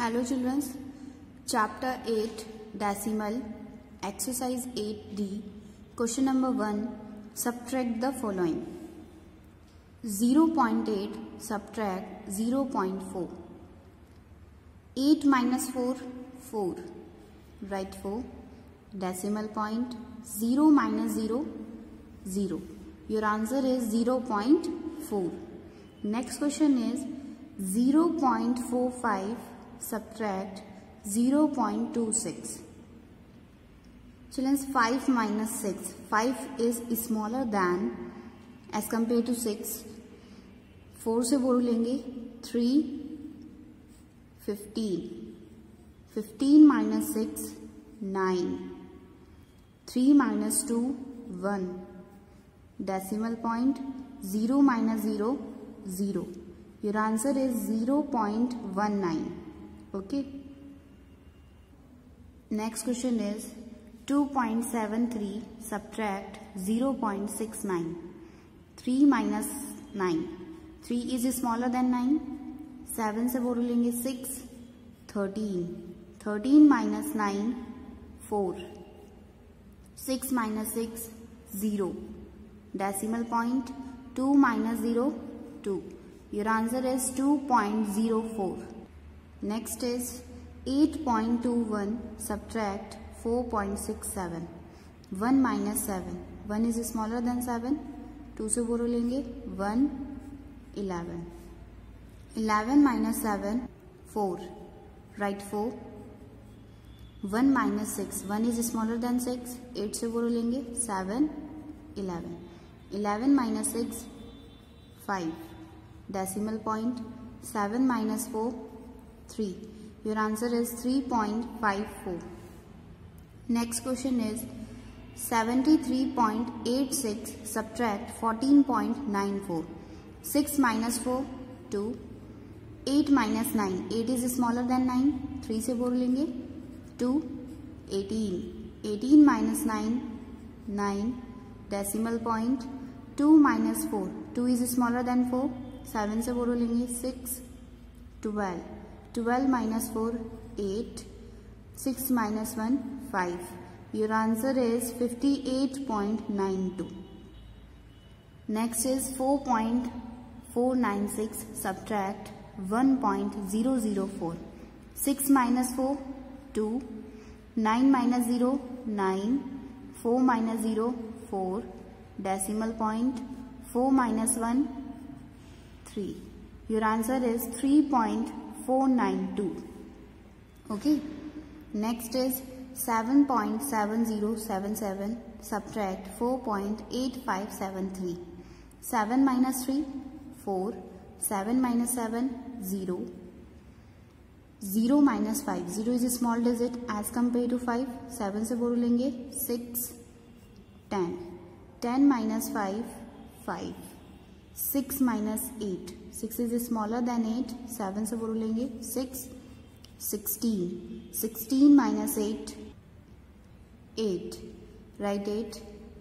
Hello children, chapter 8 decimal exercise 8D question number 1 subtract the following 0.8 subtract 0.4 8 minus 4 4 write 4 decimal point 0 minus 0 0 your answer is 0.4 next question is 0.45 subtract 0.26 children 5 minus 6 5 is smaller than as compared to 6 4 से बोल लेंगे 3 15 15 minus 6 9 3 minus 2 1 decimal point 0 minus 0 0 your answer is 0.19 okay next question is 2.73 subtract 0.69 3 minus 9 3 is smaller than 9 7 से बोल लेंगे 6 13 13 minus 9 4 6 minus 6 0 decimal point 2 minus 0 2 your answer is 2.04 next is 8.21 subtract 4.67 1 minus 7 1 is smaller than 7 2 से बोल लेंगे 1 11 11 minus 7 4 write 4 1 minus 6 1 is smaller than 6 8 से बोल लेंगे 7 11 11 minus 6 5 decimal point 7 minus 4 3 your answer is 3.54 next question is 73.86 subtract 14.94 6 minus 4 2 8 minus 9 8 is smaller than 9 3 से बोल लेंगे 2 18 18 minus 9 9 decimal point 2 minus 4 2 is smaller than 4 7 से बोल लेंगे 6 12 12 minus 4 8 6 minus 1 5 your answer is 58.92 next is 4.496 subtract 1.004 6 minus 4 2 9 minus 0 9 4 minus 0 4 decimal point 4 minus 1 3 your answer is 3.492 okay next is 7.7077 subtract 4.8573 7 minus 3 4 7 minus 7 0 0 minus 5 0 is a small digit as compared to 5 7 से बोल लेंगे 6 10 10 minus 5 5 6 minus 8 6 is smaller than 8 7 से बोल लेंगे 6 16 16 minus 8 8 write 8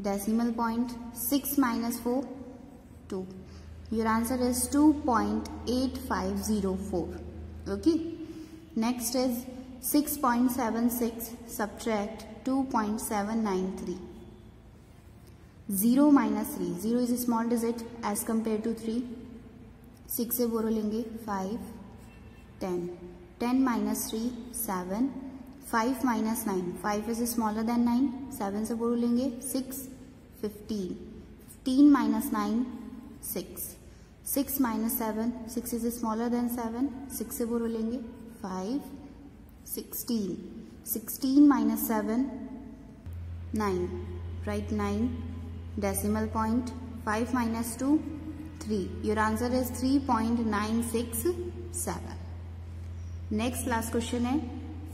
decimal point 6 minus 4 2 your answer is 2.8504 okay next is 6.76 subtract 2.793 0 minus 3 0 is a small digit as compared to 3 6 से बोल लेंगे 5 10 10 minus 3 7 5 minus 9 5 is smaller than 9 7 से बोल लेंगे 6 15 15 minus 9 6 6 minus 7 6 is smaller than 7 6 से बोल लेंगे 5 16 16 minus 7 9 write 9 decimal point 5 minus 2 3 your answer is 3.967 next last question है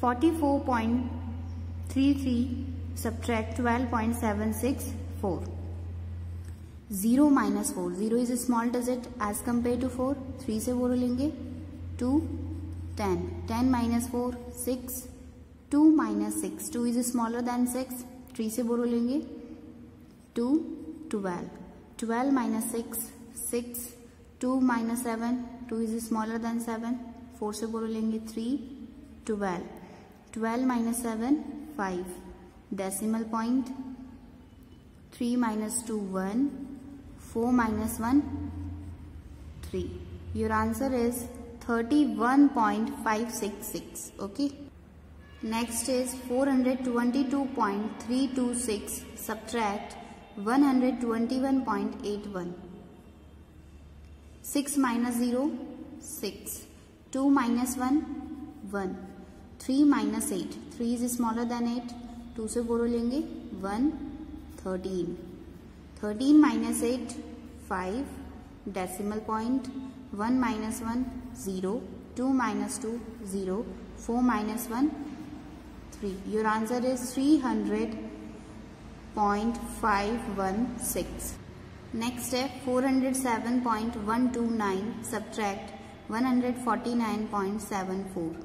44.33 subtract 12.764 0 minus 4 0 is a small digit as compared to 4 3 से बोल लेंगे 2 10 10 minus 4 6 2 minus 6 2 is smaller than 6 3 से बोल लेंगे 2 12 12 minus 6 6 2 minus 7 2 is smaller than 7 4 से बोल लेंगे 3 12. 12 minus 7, 5. Decimal point. 3 minus 2, 1. 4 minus 1, 3. Your answer is 31.566. Okay. Next is 422.326 subtract 121.81. 6 minus 0, 6. 2 minus 1, 1. 3 minus 8. 3 is smaller than 8. 2 से बोरो लेंगे 1. 13. 13 minus 8, 5. Decimal point. 1 minus 1, 0. 2 minus 2, 0. 4 minus 1, 3. Your answer is 300.516. Next है 407.129 subtract 149.74.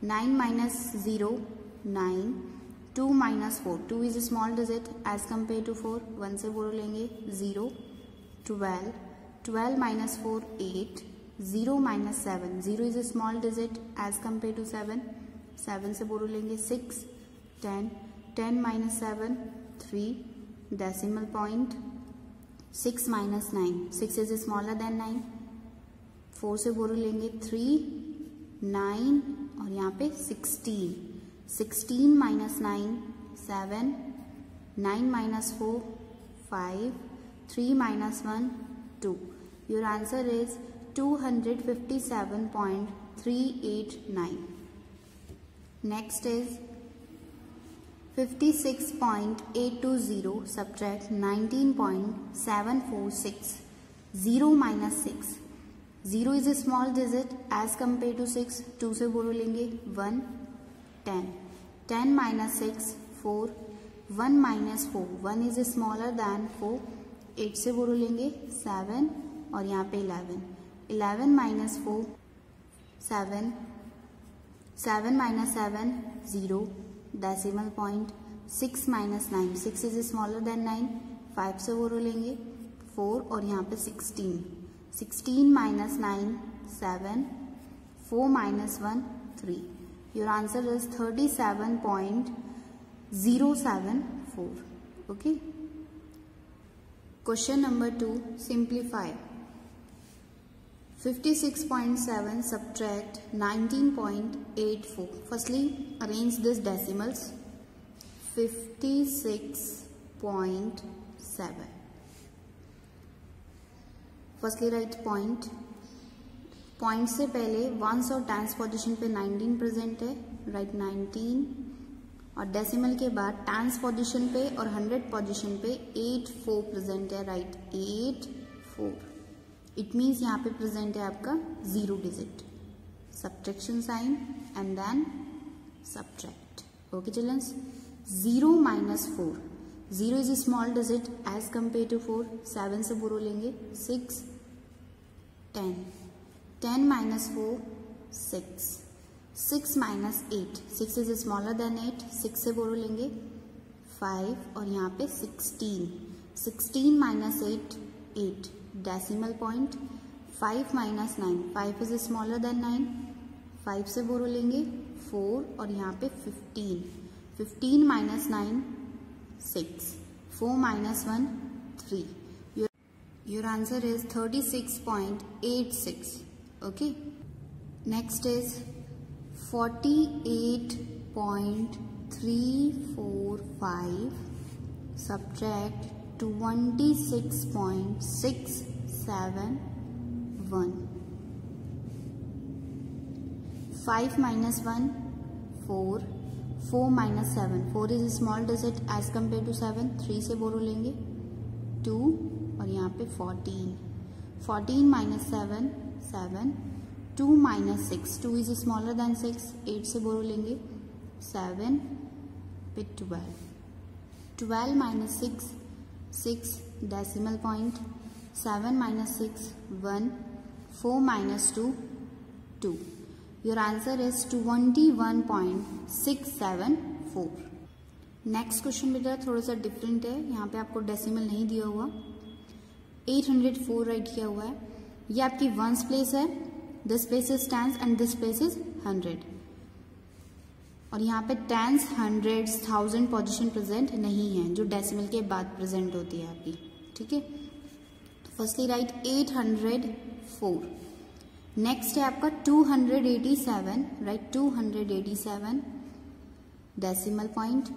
9 minus 0, 9. 2 minus 4. 2 is a small digit as compared to 4. 1 से बोलो लेंगे 0. 12. 12 minus 4, 8. 0 minus 7. 0 is a small digit as compared to 7. 7 से बोलो लेंगे 6. 10. 10 minus 7, 3. Decimal point. 6 minus 9. 6 is smaller than 9. 4 से बोलो लेंगे 3. 9 और यहाँ पे 16. 16 minus 9, 7. 9 minus 4, 5. 3 minus 1, 2. Your answer is 257.389. Next is 56.820 subtract 19.746. 0 minus 6. 0 is a small digit as compared to 6. 2 से बोलो लेंगे 1. 10. 10 minus 6, 4. 1 minus 4. 1 is smaller than 4. 8 से बोलो लेंगे 7 और यहाँ पे 11. 11 minus 4, 7. 7 minus 7, 0. Decimal point. 6 minus 9. 6 is smaller than 9. 5 से बोलो लेंगे 4 और यहाँ पे 16. 16 minus 9, 7. 4 minus 1, 3. Your answer is 37.074. Okay. Question number 2. Simplify. 56.7 subtract 19.84. Firstly, arrange these decimals. 56.7. Firstly, write point. Point से पहले वंस और टेंस पोजीशन पे 19 प्रेजेंट है, राइट 19. और डेसिमल के बाद टेंस पोजीशन पे और 100 पोजीशन पे 84 प्रेजेंट है, राइट 84. इट मीन्स यहाँ पे प्रेजेंट है आपका 0 digit. Subtraction sign and then subtract. Okay childrens. 0 minus 4. 0 is small digit as compare to 4. 7 से बोलो लेंगे 6. 10. 10 minus 4, 6. 6 minus 8. 6 is smaller than 8. 6 से बोलो लेंगे 5 और यहाँ पे 16. 16 minus 8, 8. Decimal point. 5 minus 9. 5 is smaller than 9. 5 से बोलो लेंगे 4 और यहाँ पे 15. 15 minus 9, 6. 4 minus 1, 3. Your answer is 36.86. Okay. Next is 48.345 subtract 26.671. 5 minus 1, 4. 4 minus 7. 4 is a small digit as compared to 7. 3 से बोलो लेंगे 2 और यहाँ पे 14. 14 minus 7, 7. 2 minus 6. 2 is smaller than 6. 8 से बोलो लेंगे 7 पे 12. 12 minus 6, 6. Decimal point. 7 minus 6, 1. 4 minus 2, 2. Your answer is 21.674. Next question बेटा थोड़ा सा डिफरेंट है. यहाँ पे आपको डेसिमल नहीं दिया हुआ. 804 राइट किया हुआ है. ये आपकी वंस प्लेस है. This place is tens and this place is 100. और यहाँ पे tens, hundreds, thousand position present नहीं है, जो डेसिमल के बाद प्रेजेंट होती है आपकी, ठीक है। Firstly right 804। नेक्स्ट है आपका 287, right 287 decimal point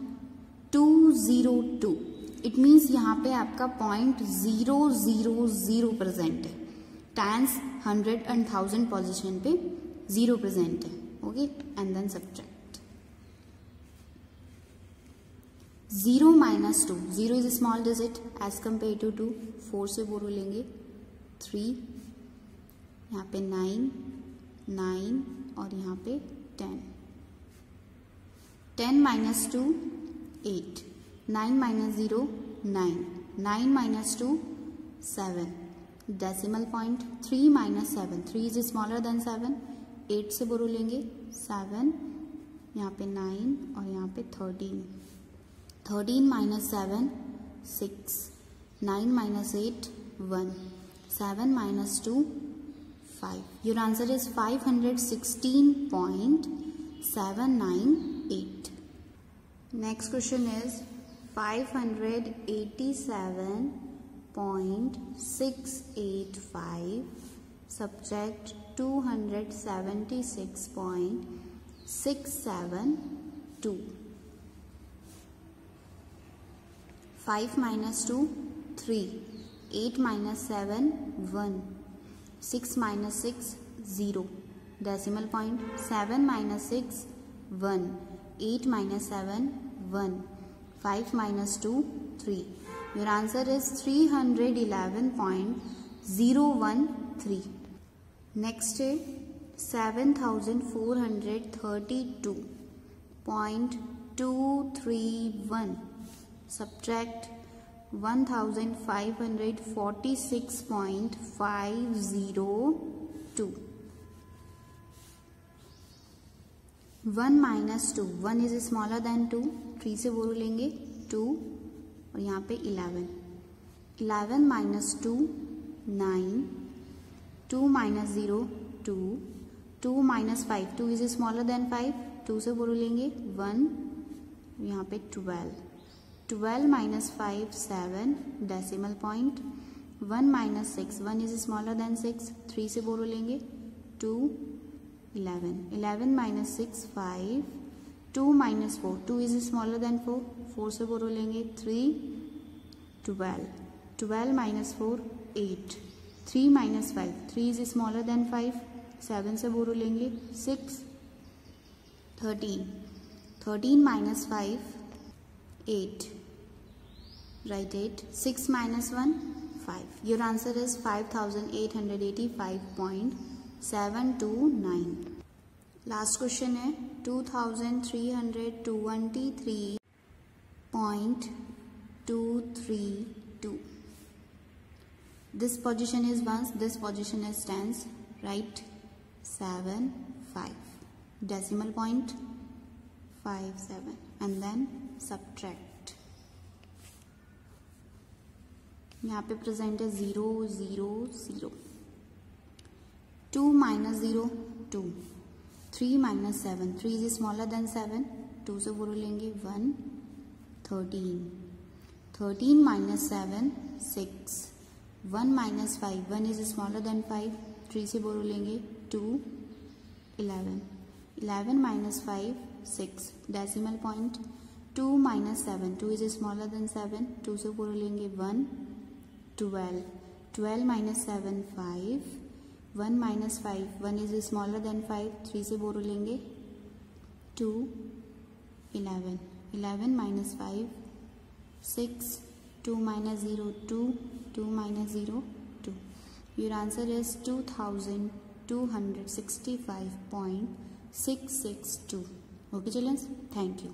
202। It means यहाँ पे आपका पॉइंट 000 प्रेजेंट है। Tens, hundred and thousand position पे 0 प्रेजेंट है, okay. And then subtract 0 - 2, 0 is small digit as compare to 2, 4 से बोरो लेंगे 3, यहाँ पे 9 और यहाँ पे 10, 10 - 2 8, 9 - 0 9, 9 - 2 7, decimal point 3 - 7, 3 is smaller than 7, 8 से बोरो लेंगे 7, यहाँ पे 9 और यहाँ पे 13, 13 - 7 6, 9 - 8 1, 7 - 2 5. Your answer is 516.798. Next question is 587.685 subtract 276.672. 5 - 2 3, 8 - 7 1, 6 - 6 0, decimal point 7 - 6 1, 8 - 7 1, 5 - 2 3. Your answer is 311.013. Next है 7432.231 subtract 1546.502. 1 - 2, 1 is smaller than 2, 3 से बोलो लेंगे 2 और यहाँ पे 11, 11 - 2 9, 2 - 0 2, 2 - 5, 2 is smaller than 5, 2 से बोलो लेंगे 1, यहाँ पे 12, 12 - 5 7, decimal point 1 - 6, 1 is smaller than 6, 3 से बोलो लेंगे 2 11, 11 - 6 5, 2 - 4, 2 is smaller than 4, 4 से बोलो लेंगे 3 12, 12 - 4 8, 3 - 5, 3 is smaller than 5, 7 से बोलो लेंगे 6 13, 13 - 5 8, right 8, 6 - 1 5. Your answer is 5885.729. Last question है 2323.232. This position is ones, this position is tens, right 7 5, decimal point 5 7, and then subtract. यहाँ पे प्रेजेंट है 0 0 0, 2 - 0 2, 3 - 7, 3 is smaller than 7, 2 से बोलो लेंगे 1 13, 13 - 7 6, 1 - 5, 1 is smaller than 5, 3 से बोलो लेंगे 2 11, 11 - 5 6, decimal point 2 - 7, 2 is smaller than 7, 2 से बोलो लेंगे 1 12, 12 - 7 5, 1 - 5, 1 is smaller than 5, 3 से बोलो लेंगे 2 11, 11 - 5 6, 2 - 0 2, 2 - 0 2. Your answer is 2265.662. Okay children, thank you.